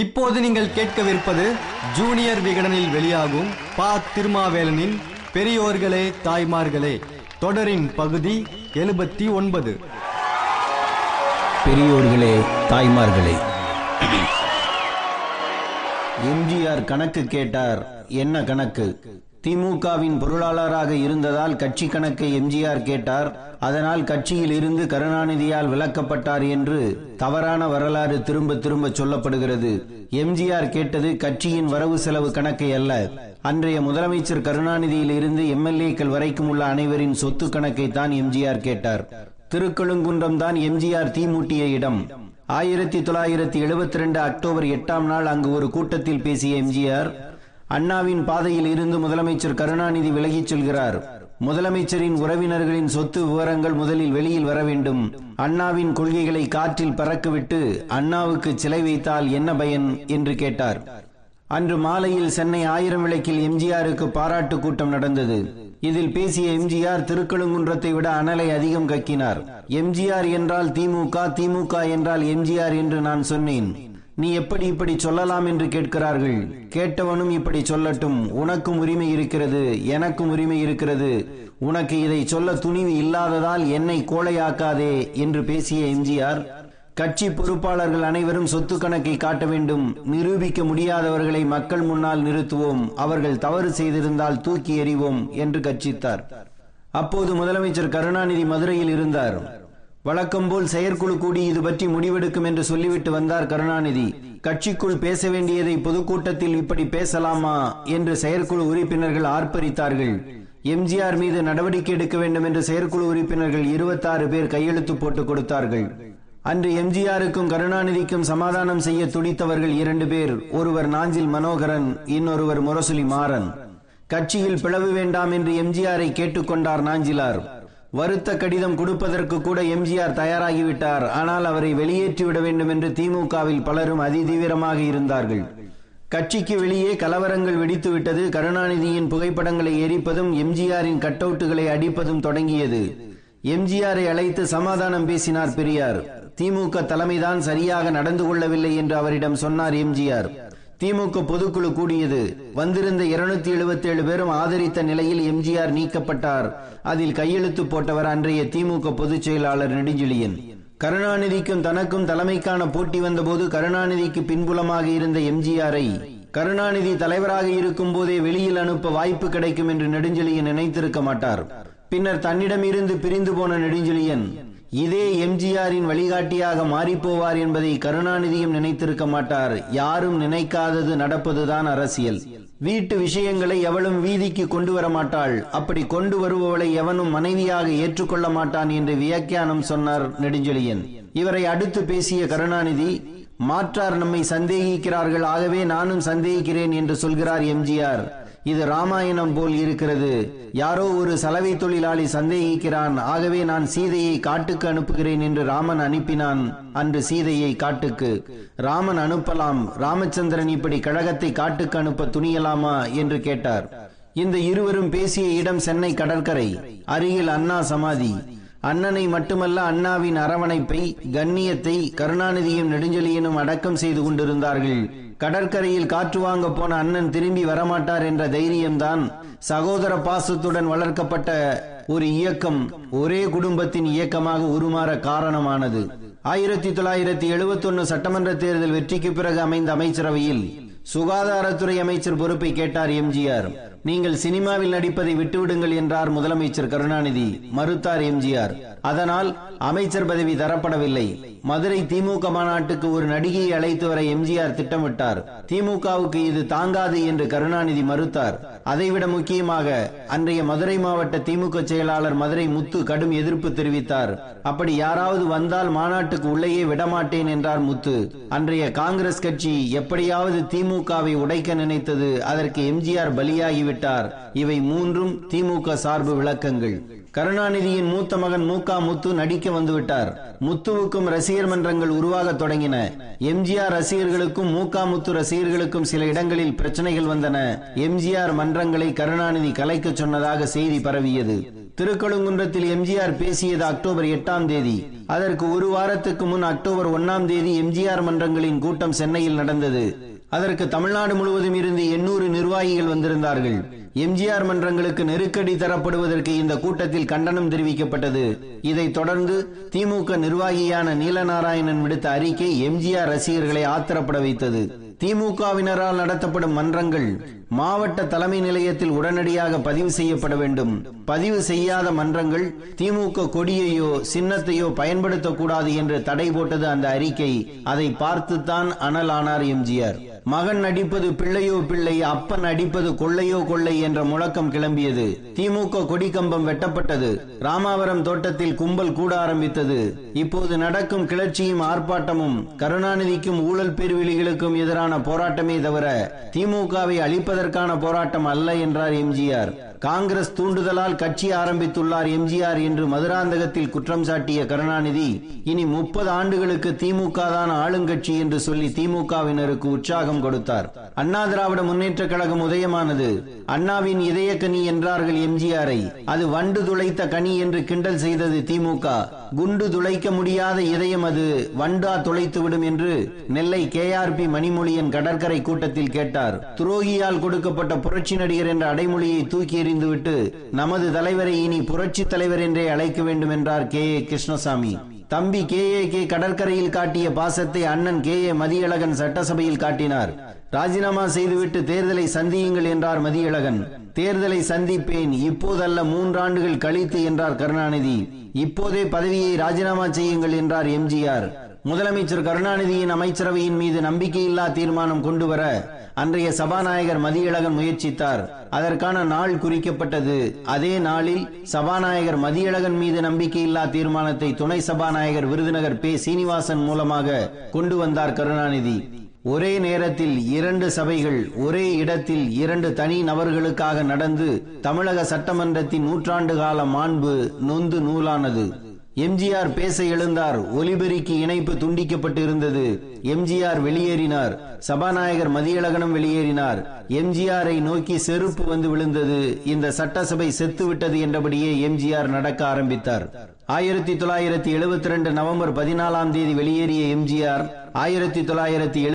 இப்போது நீங்கள் கேட்கவிருப்பது ஜூனியர் விகடனில் வெளியாகும் பா. திருமாவேலனின் பெரியோர்களே தாய்மார்களே தொடரின் பகுதி 79. பெரியோர்களே தாய்மார்களே. எம்ஜிஆர் கணக்கு கேட்டார். என்ன கணக்கு? திமுகவின் பொருளாளராக இருந்ததால் கட்சி கணக்கை எம்ஜிஆர் கேட்டார். அதனால் கட்சியில் இருந்து கருணாநிதியால் விலக்கப்பட்டார் என்று தவறான வரலாறு திரும்ப திரும்ப சொல்லப்படுகிறது. எம்ஜிஆர் கேட்டது கட்சியின் வரவு செலவு கணக்கை அல்ல. அன்றைய முதலமைச்சர் கருணாநிதியில் இருந்து எம்எல்ஏக்கள் வரைக்கும் உள்ள அனைவரின் சொத்து கணக்கை தான் எம்ஜிஆர் கேட்டார். திருக்கழுங்குன்றம் தான் எம்ஜிஆர் தீமூட்டிய இடம். 1972 அக்டோபர் 8ஆம் நாள் அங்கு ஒரு கூட்டத்தில் பேசிய எம்ஜிஆர், அண்ணாவின் பாதையில் இருந்து முதலமைச்சர் கருணாநிதி விலகிச் செல்கிறார். முதலமைச்சரின் உறவினர்களின் சொத்து விவரங்கள் முதலில் வெளியில் வர வேண்டும். அண்ணாவின் கொள்கைகளை காற்றில் பறக்கவிட்டு அண்ணாவுக்கு சிலை வைத்தால் என்ன பயன் என்று கேட்டார். அன்று மாலையில் சென்னை 1000 விளக்கில் எம்ஜிஆருக்கு பாராட்டு கூட்டம் நடந்தது. இதில் பேசிய எம்ஜிஆர் திருக்கழுங்குன்றத்தை விட அனலை அதிகம் கக்கினார். எம்ஜிஆர் என்றால் திமுக, திமுக என்றால் எம்ஜிஆர் என்று நான் சொன்னேன். நீ எப்படி இப்படி சொல்லலாம் என்று கேட்கிறார்கள். கேட்டவனும் இப்படி சொல்லட்டும். உனக்கும் உரிமை இருக்கிறது, எனக்கும் உரிமை இருக்கிறது. உனக்கு இதை சொல்ல துணிவு இல்லாததால் என்னை கோழையாக்காதே என்று பேசிய எம்ஜிஆர், கட்சி பொறுப்பாளர்கள் அனைவரும் சொத்து கணக்கை காட்ட வேண்டும். நிரூபிக்க முடியாதவர்களை மக்கள் முன்னால் நிறுத்துவோம். அவர்கள் தவறு செய்திருந்தால் தூக்கி எறிவோம் என்று கர்ச்சித்தார். அப்போது முதலமைச்சர் கருணாநிதி மதுரையில் இருந்தார். வழக்கம்போல் செயற்குழு கூடி இது பற்றி முடிவெடுக்கும் என்று சொல்லிவிட்டு வந்தார் கருணாநிதி. கட்சிக்குள் பேச வேண்டியதை பொதுக்கூட்டத்தில் இப்படி பேசலாமா என்று செயற்குழு உறுப்பினர்கள் ஆர்ப்பரித்தார்கள். எம்ஜிஆர் மீது நடவடிக்கை எடுக்க வேண்டும் என்று செயற்குழு உறுப்பினர்கள் 26 பேர் கையெழுத்து போட்டு கொடுத்தார்கள். அன்று எம்ஜிஆருக்கும் கருணாநிதிக்கும் சமாதானம் செய்ய துடித்தவர்கள் 2 பேர். ஒருவர் நாஞ்சில் மனோகரன், இன்னொருவர் முரசொலி மாறன். கட்சியில் பிளவு வேண்டாம் என்று எம்ஜிஆரை கேட்டுக்கொண்டார் நாஞ்சிலார். வருத்த கடிதம் கொடுப்பதற்கு கூட எம்ஜிஆர் தயாராகிவிட்டார். ஆனால் அவரை வெளியேற்றிவிட வேண்டும் என்று திமுகவில் பலரும் அதிதீவிரமாக இருந்தார்கள். கட்சிக்கு வெளியே கலவரங்கள் வெடித்துவிட்டது. கருணாநிதியின் புகைப்படங்களை எரிப்பதும் எம்ஜிஆரின் கட்டவுட்டுகளை அடிப்பதும் தொடங்கியது. எம்ஜிஆரை அழைத்து சமாதானம் பேசினார் பெரியார். திமுக தலைமைதான் சரியாக நடந்து கொள்ளவில்லை என்று அவரிடம் சொன்னார் எம்ஜிஆர். திமுக பொதுக்குழு கூடியது. வந்திருந்த 277 பேரும் ஆதரித்த நிலையில் எம்ஜிஆர் நீக்கப்பட்டார். அதில் கையெழுத்து போட்டவர் அன்றைய திமுக பொதுச் செயலாளர் நெடுஞ்செழியன். கருணாநிதிக்கும் தனக்கும் தலைமைக்கான போட்டி வந்தபோது கருணாநிதிக்கு பின்புலமாக இருந்த எம்ஜிஆரை கருணாநிதி தலைவராக இருக்கும் போதே வெளியில் அனுப்ப வாய்ப்பு கிடைக்கும் என்று நெடுஞ்செழியன் நினைத்திருக்க மாட்டார். பின்னர் தன்னிடம் இருந்து பிரிந்து போன நெடுஞ்செழியன் இதே எம்ஜிஆரின் வழிகாட்டியாக மாறிப்போவார் என்பதை கருணாநிதியும் நினைத்திருக்க மாட்டார். யாரும் நினைக்காதது நடப்பதுதான் அரசியல். வீட்டு விஷயங்களை எவளும் வீதிக்கு கொண்டு வர மாட்டாள். அப்படி கொண்டு வருபவளை எவனும் மனைவியாக ஏற்றுக்கொள்ள மாட்டான் என்று வியாக்கியானம் சொன்னார் நெடுஞ்செழியன். இவரை அடுத்து பேசிய கருணாநிதி, மாற்றார் நம்மை சந்தேகிக்கிறார்கள், ஆகவே நானும் சந்தேகிக்கிறேன் என்று சொல்கிறார் எம்ஜிஆர். இது ராமாயணம் போல் இருக்கிறது. யாரோ ஒரு சலவை தொழிலாளி சந்தேகிக்கிறான், ஆகவே நான் சீதையை காட்டுக்கு அனுப்புகிறேன் என்று ராமன் அனுப்பினான். அன்று சீதையை காட்டுக்கு ராமன் அனுப்பலாம். ராமச்சந்திரன் இப்படி கழகத்தை காட்டுக்கு அனுப்ப துணியலாமா என்று கேட்டார். இந்த இருவரும் பேசிய இடம் சென்னை கடற்கரை. அருகில் அண்ணா சமாதி. அண்ணனை மட்டுமல்ல, அண்ணாவின் அரவணைப்பை, கண்ணியத்தை கருணாநிதியும் நெடுஞ்செழியனும் அடக்கம் செய்து கொண்டிருந்தார்கள். கடற்கரையில் காற்று வாங்க போன அண்ணன் திரும்பி வரமாட்டார் என்ற தைரியம்தான் சகோதர பாசத்துடன் வளர்க்கப்பட்ட ஒரு இயக்கம் ஒரே குடும்பத்தின் இயக்கமாக உருமாற காரணமானது. 1971 சட்டமன்ற தேர்தல் வெற்றிக்கு பிறகு அமைந்த அமைச்சரவையில் சுகாதாரத்துறை அமைச்சர் பொறுப்பை கேட்டார் எம்ஜிஆர். நீங்கள் சினிமாவில் நடிப்பதை விட்டுவிடுங்கள் என்றார் முதலமைச்சர் கருணாநிதி. மறுத்தார் எம்ஜிஆர். அதனால் அமைச்சர் பதவி தரப்படவில்லை. மதுரை திமுக மாநாட்டுக்கு ஒரு நடிகையை அழைத்து வர எம்ஜிஆர் திட்டமிட்டார். திமுகவுக்கு இது தாங்காது என்று கருணாநிதி மறுத்தார். அதைவிட முக்கியமாக அன்றைய மதுரை மாவட்ட திமுக செயலாளர் மதுரை முத்து கடும் எதிர்ப்பு தெரிவித்தார். அப்படி யாராவது வந்தால் மாநாட்டுக்கு உள்ளேயே விடமாட்டேன் என்றார் முத்து. அன்றைய காங்கிரஸ் கட்சி எப்படியாவது திமுகவை உடைக்க நினைத்தது. அதற்கு எம்ஜிஆர் பலியாகிவிட்டார். இவை 3 திமுக சார்பு விளக்கங்கள். கருணாநிதியின் மூத்த மகன் மூகா முத்து நடிக்க வந்துவிட்டார். முத்துவுக்கும் ரசிகர் மன்றங்கள் உருவாக தொடங்கின. எம்ஜிஆர் ரசிகர்களுக்கும் மூகா முத்து ரசிகர்களுக்கும் சில இடங்களில் பிரச்சனைகள் வந்தன. எம்ஜிஆர் மன்றங்களை கருணாநிதி கலைக்க சொன்னதாக செய்தி பரவியது. திருக்கழுங்குன்றத்தில் எம்ஜிஆர் பேசியது அக்டோபர் 8ஆம் தேதி. அதற்கு ஒரு வாரத்துக்கு முன் அக்டோபர் 1ஆம் தேதி எம்ஜிஆர் மன்றங்களின் கூட்டம் சென்னையில் நடந்தது. அதற்கு தமிழ்நாடு முழுவதும் இருந்து 800 நிர்வாகிகள் வந்திருந்தார்கள். எம்ஜிஆர் மன்றங்களுக்கு நெருக்கடி தரப்படுவதற்கு இந்த கூட்டத்தில் கண்டனம் தெரிவிக்கப்பட்டது. இதைத் தொடர்ந்து திமுக நிர்வாகியான நீலநாராயணன் விடுத்த அறிக்கை எம்ஜிஆர் ரசிகர்களை ஆத்திரப்பட வைத்தது. திமுகவினரால் நடத்தப்படும் மன்றங்கள் மாவட்ட தலைமை நிலையத்தில் உடனடியாக பதிவு செய்யப்பட வேண்டும். பதிவு செய்யாத மன்றங்கள் திமுக கொடியையோ சின்னத்தையோ பயன்படுத்தக்கூடாது என்று தடை போட்டது அந்த அறிக்கை. அதை பார்த்துத்தான் அனலானார் எம்ஜிஆர். மகன் நடிப்பது பிள்ளையோ பிள்ளை, அப்பன் அடிப்பது கொள்ளையோ கொள்ளை என்ற முழக்கம் கிளம்பியது. திமுக கொடி கம்பம் வெட்டப்பட்டது. ராமாவரம் தோட்டத்தில் கும்பல் கூட ஆரம்பித்தது. இப்போது நடக்கும் கிளர்ச்சியும் ஆர்ப்பாட்டமும் கருணாநிதிக்கும் ஊழல் பேர்வெளிகளுக்கும் எதிரான போராட்டமே தவிர திமுகவை அழிப்பதற்கான போராட்டம் அல்ல என்றார் எம்ஜிஆர். காங்கிரஸ் தூண்டுதலால் கட்சி ஆரம்பித்துள்ளார் எம்ஜிஆர் என்று மதுராந்தகத்தில் குற்றம் சாட்டிய கருணாநிதி இனி 30 ஆண்டுகளுக்கு திமுக தான் ஆளுங்கட்சி என்று சொல்லி திமுகவினருக்கு உற்சாகம் கொடுத்தார். அண்ணா திராவிட முன்னேற்ற கழகம் உதயமானது. அண்ணாவின் இதயக்கனி என்றார்கள் எம்ஜிஆரை. அது வண்டு துளைத்த கனி என்று கிண்டல் செய்தது திமுக. குண்டு துளைக்க முடியாத இதயம் அது வண்டா துளைத்துவிடும் என்று நெல்லை KRP மணிமொழியன் கடற்கரை கூட்டத்தில் கேட்டார். துரோகியால் கொடுக்கப்பட்ட புரட்சி நடிகர் என்ற அடைமொழியை தூக்கி எறிந்துவிட்டு நமது தலைவரை இனி புரட்சி தலைவர் என்றே அழைக்க வேண்டும் என்றார் KA கிருஷ்ணசாமி. தம்பி KAK கடற்கரையில் காட்டிய பாசத்தை அண்ணன் KA மதியழகன் சட்டசபையில் காட்டினார். ராஜினாமா செய்துவிட்டு தேர்தலை சந்தியுங்கள் என்றார் மதியழகன். தேர்தலை சந்திப்பேன், இப்போதல்ல 3 ஆண்டுகள் கழித்து என்றார் கருணாநிதி. இப்போதே பதவியை ராஜினாமா செய்யுங்கள் என்றார் எம்ஜிஆர். முதலமைச்சர் கருணாநிதியின் அமைச்சரவையின் மீது நம்பிக்கையில்லா தீர்மானம் கொண்டு வர அன்றைய சபாநாயகர் மதியழகன் முயற்சித்தார். அதற்கான நாள் குறிக்கப்பட்டது. அதே நாளில் சபாநாயகர் மதியழகன் மீது நம்பிக்கையில்லா தீர்மானத்தை துணை சபாநாயகர் விருதுநகர் பே. சீனிவாசன் மூலமாக கொண்டு வந்தார் கருணாநிதி. ஒரே நேரத்தில் 2 சபைகள் ஒரே இடத்தில் 2 தனி நபர்களுக்காக நடந்து தமிழக சட்டமன்றத்தின் 100 ஆண்டு கால மாண்பு நொந்து நூலானது. எம்ஜிஆர் பேச எழுந்தார். ஒலிபெருக்கி இணைப்பு துண்டிக்கப்பட்டு இருந்தது. எம்ஜிஆர் வெளியேறினார். சபாநாயகர் மதியழகனும் வெளியேறினார். எம்ஜிஆரை நோக்கி செருப்பு வந்து விழுந்தது. இந்த சட்டசபை செத்துவிட்டது என்றபடியே எம்ஜிஆர் நடக்க ஆரம்பித்தார். 1972 நவம்பர் 14ஆம் தேதி வெளியேறிய எம்ஜிஆர் 1970